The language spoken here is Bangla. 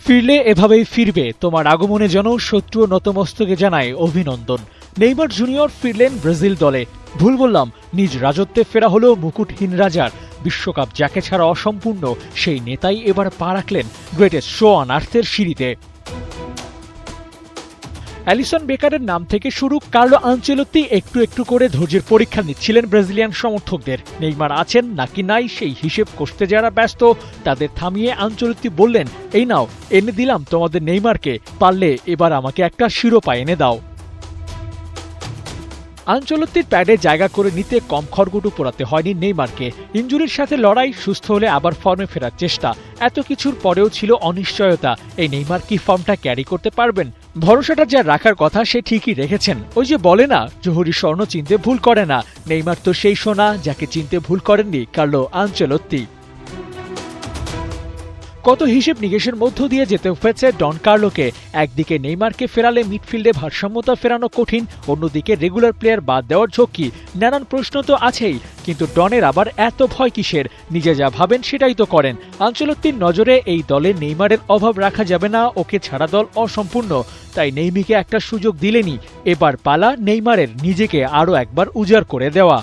ফিরলে এভাবেই ফিরবে, তোমার আগমনে যেন শত্রু নতমস্তকে জানায় অভিনন্দন। নেইমার জুনিয়র ফিরলেন ব্রাজিল দলে। ভুল বললাম, নিজ রাজত্বে ফেরা হলো মুকুটহীন রাজার। বিশ্বকাপ যাকে ছাড়া অসম্পূর্ণ, সেই নেতাই এবার পা রাখলেন গ্রেটেস্ট শো অন আর্থের সিঁড়িতে। অ্যালিসন বেকারের নাম থেকে শুরু, কার্লো আনচেলত্তি একটু একটু করে ধৈর্যের পরীক্ষা নিচ্ছিলেন ব্রাজিলিয়ান সমর্থকদের। নেইমার আছেন নাকি নাই সেই হিসেব কষতে যারা ব্যস্ত, তাদের থামিয়ে আনচেলত্তি বললেন, এই নাও, এনে দিলাম তোমাদের নেইমারকে, পারলে এবার আমাকে একটা শিরোপা এনে দাও। আনচেলত্তির প্যাডে জায়গা করে নিতে কম খড়কুটো পোড়াতে হয়নি নেইমারকে। ইনজুরির সাথে লড়াই, সুস্থ হলে আবার ফর্মে ফেরার চেষ্টা, এত কিছুর পরেও ছিল অনিশ্চয়তা। এই নেইমার কি ফর্মটা ক্যারি করতে পারবেন? ভরসাটা যা রাখার কথা সে ঠিকই রেখেছেন। ওই যে বলে না, জহুরি স্বর্ণ চিনতে ভুল করে না, নেইমার তো সেই সোনা যাকে চিনতে ভুল করেননি কার্লো আনচেলত্তি। কত হিসেব নিকেশের মধ্য দিয়ে যেতে হয়েছে ডন কার্লোকে। একদিকে নেইমারকে ফেরালে মিডফিল্ডে ভারসাম্যতা ফেরানো কঠিন, অন্যদিকে রেগুলার প্লেয়ার বাদ দেওয়ার ঝক্কি। নানান প্রশ্ন তো আছেই, কিন্তু ডনের আবার এত ভয় কিসের? নিজে যা ভাবেন সেটাই তো করেন। আনচেলত্তির নজরে এই দলে নেইমারের অভাব রাখা যাবে না, ওকে ছাড়া দল অসম্পূর্ণ। তাই নেইমিকে একটা সুযোগ দিলেনি। এবার পালা নেইমারের নিজেকে আরও একবার উজাড় করে দেওয়া।